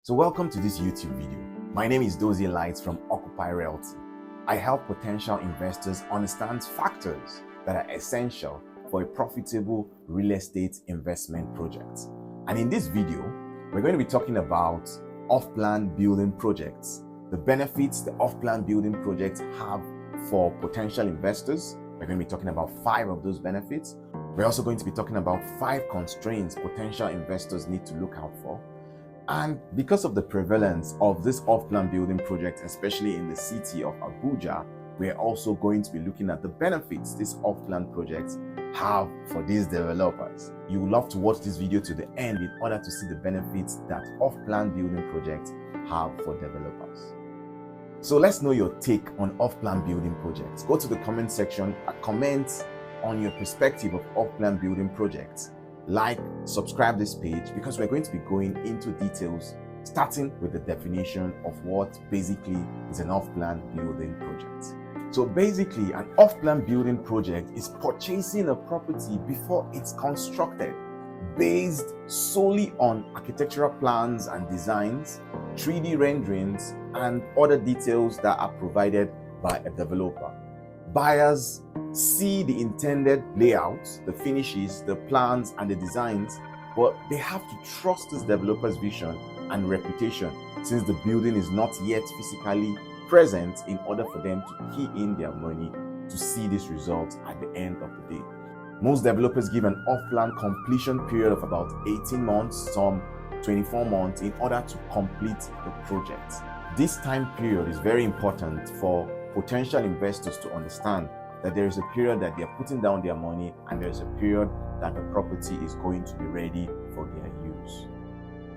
So welcome to this YouTube video. My name is Dozie Lights from Occupy Realty. I help potential investors understand factors that are essential for a profitable real estate investment project. And in this video, we're going to be talking about off-plan building projects, the benefits the off-plan building projects have for potential investors. We're going to be talking about 5 of those benefits. We're also going to be talking about 5 constraints potential investors need to look out for. And because of the prevalence of this off-plan building project, especially in the city of Abuja, we're also going to be looking at the benefits these off-plan projects have for these developers. You would love to watch this video to the end in order to see the benefits that off-plan building projects have for developers. So let's know your take on off-plan building projects. Go to the comment section and comment on your perspective of off-plan building projects. Like, subscribe this page because we're going to be going into details, starting with the definition of what basically is an off-plan building project. So basically, an off-plan building project is purchasing a property before it's constructed, based solely on architectural plans and designs, 3D renderings, and other details that are provided by a developer. Buyers see the intended layouts, the finishes, the plans, and the designs, but they have to trust this developer's vision and reputation since the building is not yet physically present in order for them to key in their money to see this result at the end of the day. Most developers give an off-plan completion period of about 18 months, some 24 months, in order to complete the project. This time period is very important for potential investors to understand that there is a period that they're putting down their money and there's a period that the property is going to be ready for their use.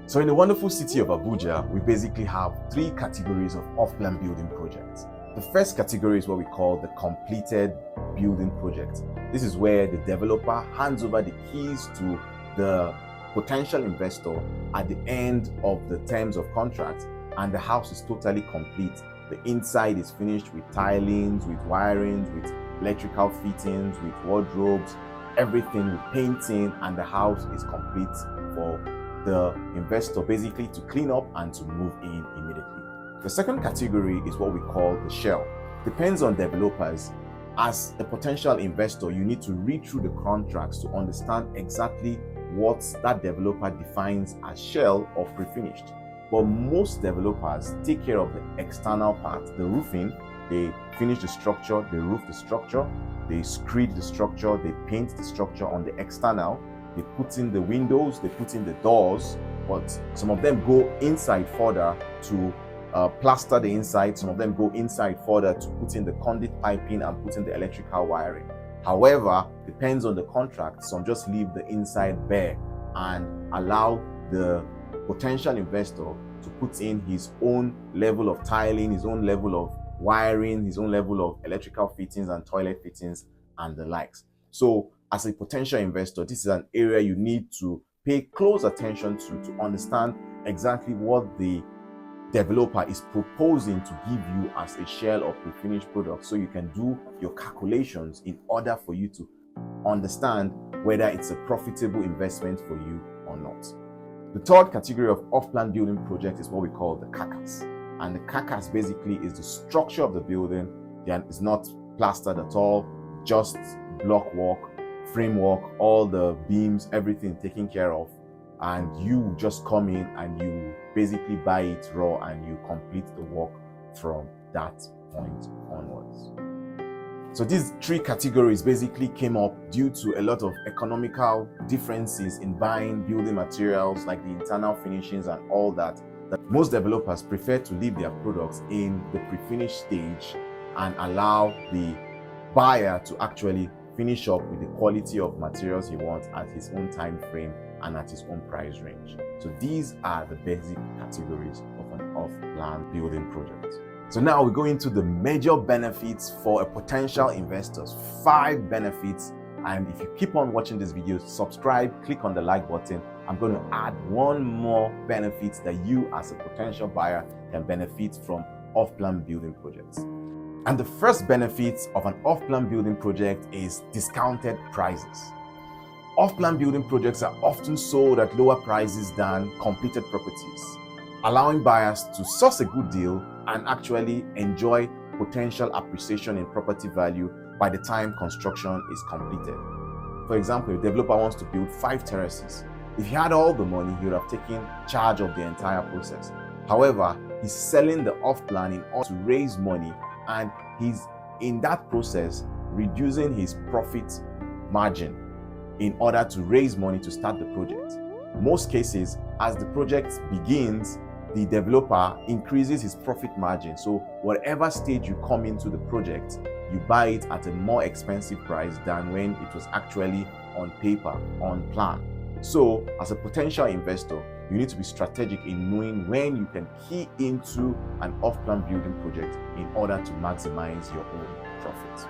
So in the wonderful city of Abuja, we basically have 3 categories of off-plan building projects. The first category is what we call the completed building project. This is where the developer hands over the keys to the potential investor at the end of the terms of contract and the house is totally complete. The inside is finished with tilings, with wirings, with electrical fittings, with wardrobes, everything with painting, and the house is complete for the investor basically to clean up and to move in immediately. The second category is what we call the shell. Depends on developers. As a potential investor, you need to read through the contracts to understand exactly what that developer defines as shell or pre-finished. But most developers take care of the external part, the roofing. They finish the structure, they roof the structure, they screed the structure, they paint the structure on the external, they put in the windows, they put in the doors, but some of them go inside further to plaster the inside, some of them go inside further to put in the conduit piping and put in the electrical wiring. However, depends on the contract, some just leave the inside bare and allow the potential investor to put in his own level of tiling, his own level of wiring, his own level of electrical fittings and toilet fittings and the likes. So as a potential investor, this is an area you need to pay close attention to understand exactly what the developer is proposing to give you as a shell or pre-finished product, so you can do your calculations in order for you to understand whether it's a profitable investment for you or not. The third category of off-plan building project is what we call the carcass. And the carcass basically is the structure of the building. It's not plastered at all, just block work, framework, all the beams, everything taken care of. And you just come in and you basically buy it raw and you complete the work from that point onwards. So these 3 categories basically came up due to a lot of economical differences in buying building materials like the internal finishings and all that most developers prefer to leave their products in the pre-finished stage and allow the buyer to actually finish up with the quality of materials he wants at his own time frame and at his own price range. So these are the basic categories of an off-plan building project. So now we go into the major benefits for a potential investors. 5 benefits, and if you keep on watching this video, subscribe, click on the like button. I'm going to add 1 more benefit that you as a potential buyer can benefit from off-plan building projects. And the first benefit of an off-plan building project is discounted prices. Off-plan building projects are often sold at lower prices than completed properties. allowing buyers to source a good deal and actually enjoy potential appreciation in property value by the time construction is completed. For example, if a developer wants to build 5 terraces, if he had all the money, he would have taken charge of the entire process. However, he's selling the off-plan in order to raise money, and he's in that process reducing his profit margin in order to raise money to start the project. Most cases, as the project begins, the developer increases his profit margin. So whatever stage you come into the project, you buy it at a more expensive price than when it was actually on paper, on plan. So as a potential investor, you need to be strategic in knowing when you can key into an off-plan building project in order to maximize your own profits.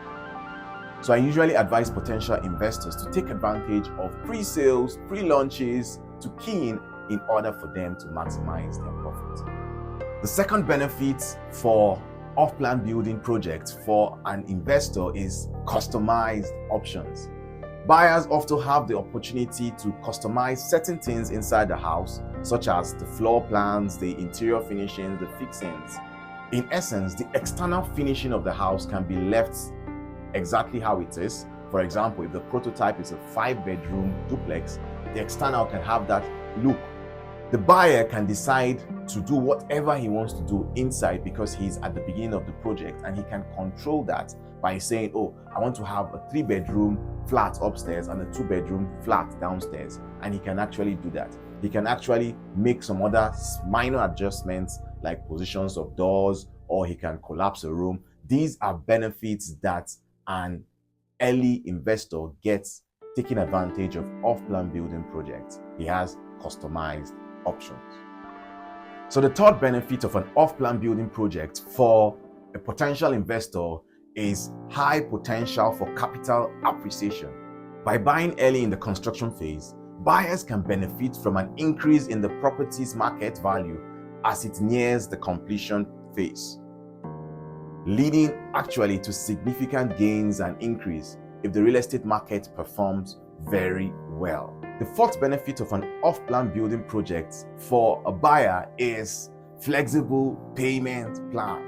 So I usually advise potential investors to take advantage of pre-sales, pre-launches to key in order for them to maximize their profits. The second benefit for off-plan building projects for an investor is customized options. Buyers often have the opportunity to customize certain things inside the house, such as the floor plans, the interior finishings, the fixings. In essence, the external finishing of the house can be left exactly how it is. For example, if the prototype is a 5-bedroom duplex, the external can have that look. The buyer can decide to do whatever he wants to do inside because he's at the beginning of the project, and he can control that by saying, oh, I want to have a 3-bedroom flat upstairs and a 2-bedroom flat downstairs, and he can actually do that. He can actually make some other minor adjustments like positions of doors, or he can collapse a room. These are benefits that an early investor gets taking advantage of off-plan building projects. He has customized options. So the third benefit of an off-plan building project for a potential investor is high potential for capital appreciation. By buying early in the construction phase, buyers can benefit from an increase in the property's market value as it nears the completion phase, leading actually to significant gains and increase if the real estate market performs very well. The fourth benefit of an off-plan building project for a buyer is flexible payment plans.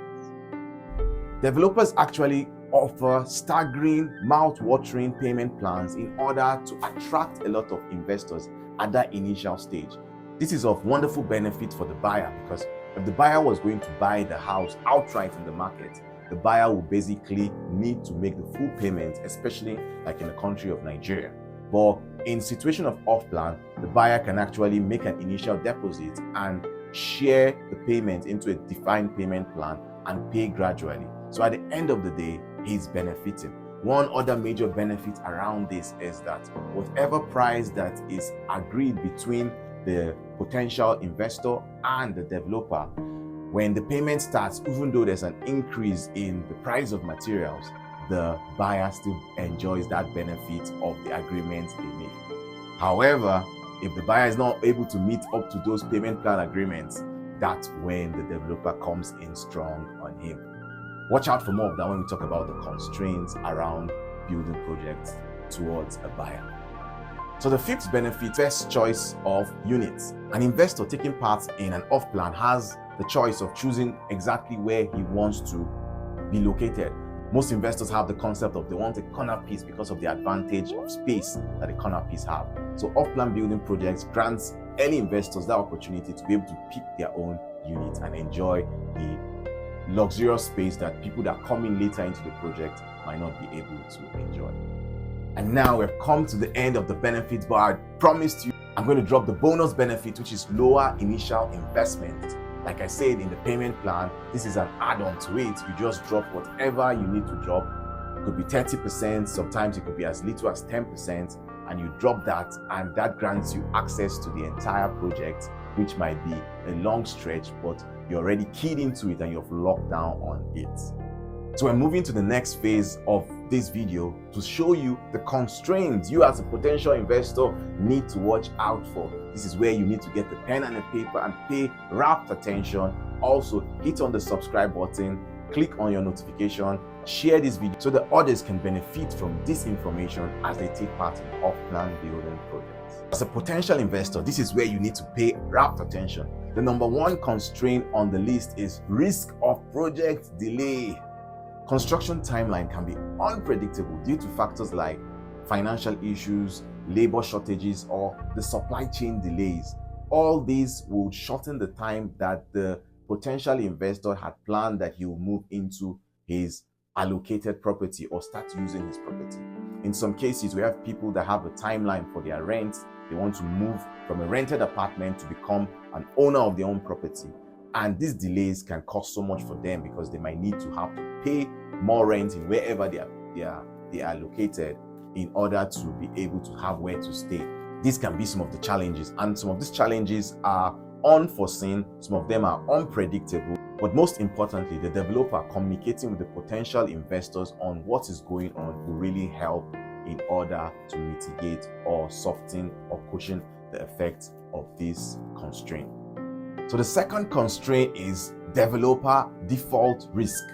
Developers actually offer staggering, mouth-watering payment plans in order to attract a lot of investors at that initial stage. This is of wonderful benefit for the buyer, because if the buyer was going to buy the house outright in the market, the buyer will basically need to make the full payment, especially like in the country of Nigeria. But in situation of off-plan, the buyer can actually make an initial deposit and share the payment into a defined payment plan and pay gradually. So at the end of the day, he's benefiting. One other major benefit around this is that whatever price that is agreed between the potential investor and the developer, when the payment starts, even though there's an increase in the price of materials, the buyer still enjoys that benefit of the agreements they make. However, if the buyer is not able to meet up to those payment plan agreements, that's when the developer comes in strong on him. Watch out for more of that when we talk about the constraints around building projects towards a buyer. So the fifth benefit, first choice of units. An investor taking part in an off-plan has the choice of choosing exactly where he wants to be located. Most investors have the concept of they want a corner piece because of the advantage of space that the corner piece have. So off-plan building projects grants early investors that opportunity to be able to pick their own unit and enjoy the luxurious space that people that come in later into the project might not be able to enjoy. And now we've come to the end of the benefits, but I promised you I'm going to drop the bonus benefit, which is lower initial investment. Like I said in the payment plan, this is an add-on to it. You just drop whatever you need to drop. It could be 30%, sometimes it could be as little as 10%, and you drop that, and that grants you access to the entire project, which might be a long stretch, but you're already keyed into it and you've locked down on it. So we're moving to the next phase of this video to show you the constraints you as a potential investor need to watch out for. This is where you need to get the pen and the paper and pay rapt attention. Also, hit on the subscribe button, click on your notification, share this video so that others can benefit from this information as they take part in off-plan building projects. As a potential investor, this is where you need to pay rapt attention. The number one constraint on the list is risk of project delay. Construction timeline can be unpredictable due to factors like financial issues, labor shortages, or the supply chain delays. All these would shorten the time that the potential investor had planned that he will move into his allocated property or start using his property. In some cases, we have people that have a timeline for their rent. They want to move from a rented apartment to become an owner of their own property. And these delays can cost so much for them because they might need to have to pay more rent in wherever they are located in order to be able to have where to stay. These can be some of the challenges, and some of these challenges are unforeseen, some of them are unpredictable, but most importantly, the developer communicating with the potential investors on what is going on will really help in order to mitigate or soften or cushion the effects of this constraint. So the second constraint is developer default risk.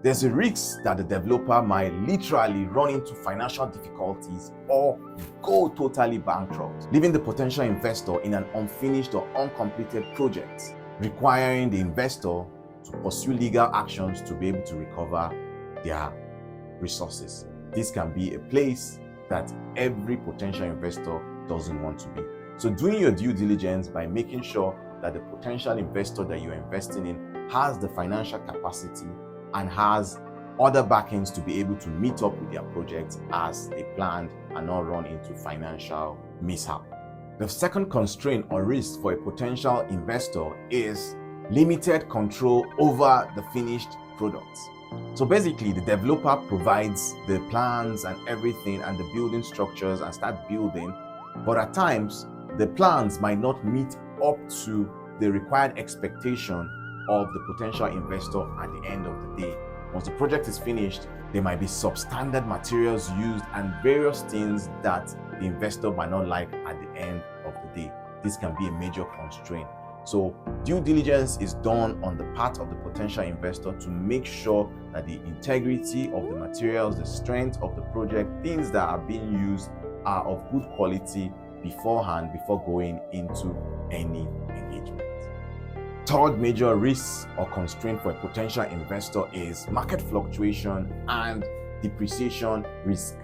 There's a risk that the developer might literally run into financial difficulties or go totally bankrupt, leaving the potential investor in an unfinished or uncompleted project, requiring the investor to pursue legal actions to be able to recover their resources. This can be a place that every potential investor doesn't want to be. So doing your due diligence by making sure that the potential investor that you're investing in has the financial capacity and has other backings to be able to meet up with their projects as they planned and not run into financial mishap. The second constraint or risk for a potential investor is limited control over the finished products. So basically, the developer provides the plans and everything and the building structures and start building, but at times the plans might not meet up to the required expectation of the potential investor at the end of the day. Once the project is finished, there might be substandard materials used and various things that the investor might not like at the end of the day. This can be a major constraint. So due diligence is done on the part of the potential investor to make sure that the integrity of the materials, the strength of the project, things that are being used are of good quality beforehand before going into any engagement. Third major risk or constraint for a potential investor is market fluctuation and depreciation risk.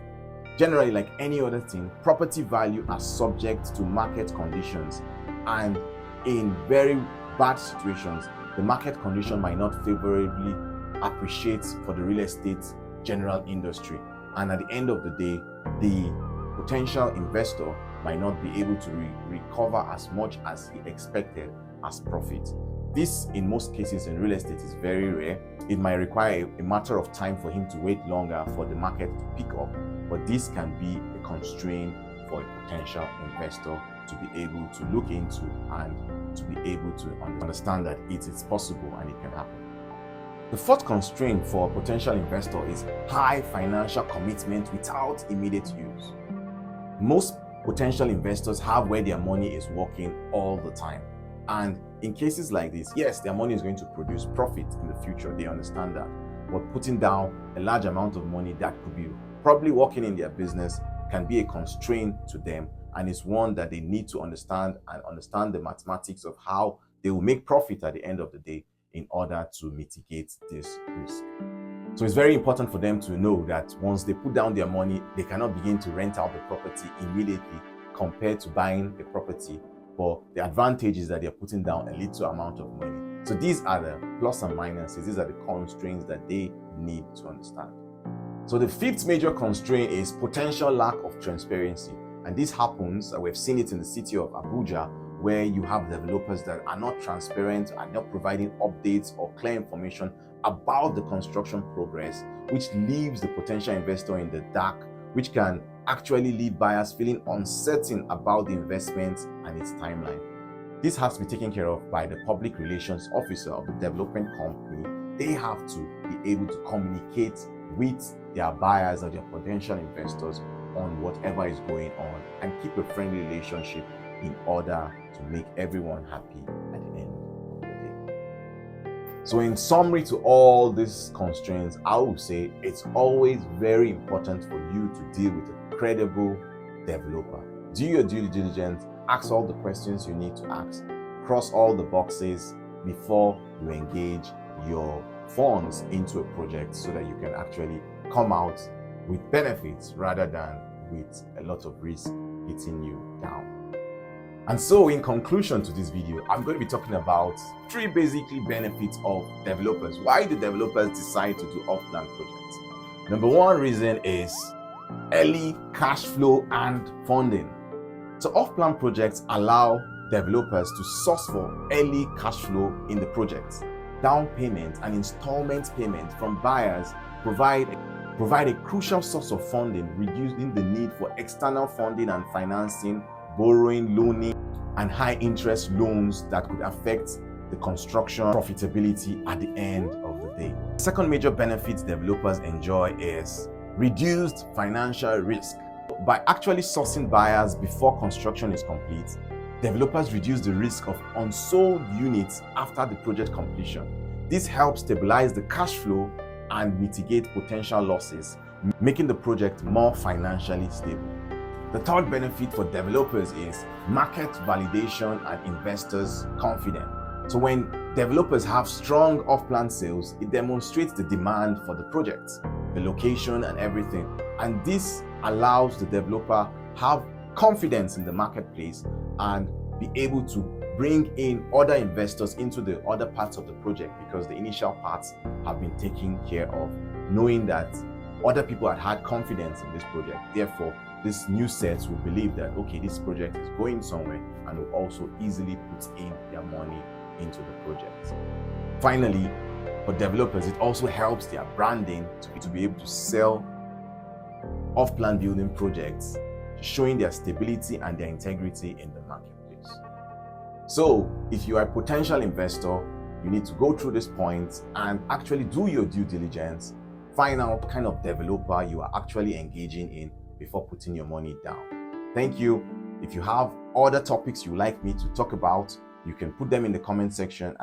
Generally, like any other thing, property value are subject to market conditions, and in very bad situations, the market condition might not favorably appreciate for the real estate general industry. And at the end of the day, the potential investor might not be able to recover as much as he expected as profit. This, in most cases in real estate, is very rare. It might require a matter of time for him to wait longer for the market to pick up, but this can be a constraint for a potential investor to be able to look into and to be able to understand that it is possible and it can happen. The fourth constraint for a potential investor is high financial commitment without immediate use. Most potential investors have where their money is working all the time. And in cases like this, yes, their money is going to produce profit in the future. They understand that. But putting down a large amount of money that could be probably working in their business can be a constraint to them, and it's one that they need to understand and understand the mathematics of how they will make profit at the end of the day in order to mitigate this risk. So it's very important for them to know that once they put down their money, they cannot begin to rent out the property immediately compared to buying a property. But the advantage is that they're putting down a little amount of money. So these are the plus and minuses. These are the constraints that they need to understand. So the fifth major constraint is potential lack of transparency. And this happens, we've seen it in the city of Abuja, where you have developers that are not transparent, are not providing updates or clear information about the construction progress, which leaves the potential investor in the dark, which can actually leave buyers feeling uncertain about the investment and its timeline. This has to be taken care of by the public relations officer of the development company. They have to be able to communicate with their buyers or their potential investors on whatever is going on and keep a friendly relationship in order to make everyone happy at the end of the day. So in summary to all these constraints, I would say it's always very important for you to deal with a credible developer. Do your due diligence, ask all the questions you need to ask, cross all the boxes before you engage your funds into a project so that you can actually come out with benefits rather than with a lot of risk hitting you down. And so in conclusion to this video, I'm going to be talking about three basically benefits of developers. Why do developers decide to do off-plan projects? Number one reason is early cash flow and funding. So off-plan projects allow developers to source for early cash flow in the project. Down payment and installment payment from buyers provide a crucial source of funding, reducing the need for external funding and financing, borrowing, loaning, and high interest loans that could affect the construction profitability at the end of the day. The second major benefit developers enjoy is reduced financial risk. By actually sourcing buyers before construction is complete, developers reduce the risk of unsold units after the project completion. This helps stabilize the cash flow and mitigate potential losses, making the project more financially stable. The third benefit for developers is market validation and investors' confidence. So when developers have strong off-plan sales, it demonstrates the demand for the project, the location and everything. And this allows the developer have confidence in the marketplace and be able to bring in other investors into the other parts of the project because the initial parts have been taken care of, knowing that other people had confidence in this project. Therefore, this new sets will believe that, okay, this project is going somewhere, and will also easily put in their money into the project. Finally, for developers, it also helps their branding to be able to sell off-plan building projects, showing their stability and their integrity in the marketplace. So if you are a potential investor, you need to go through this point and actually do your due diligence, find out what kind of developer you are actually engaging in before putting your money down. Thank you. If you have other topics you'd like me to talk about, you can put them in the comment section.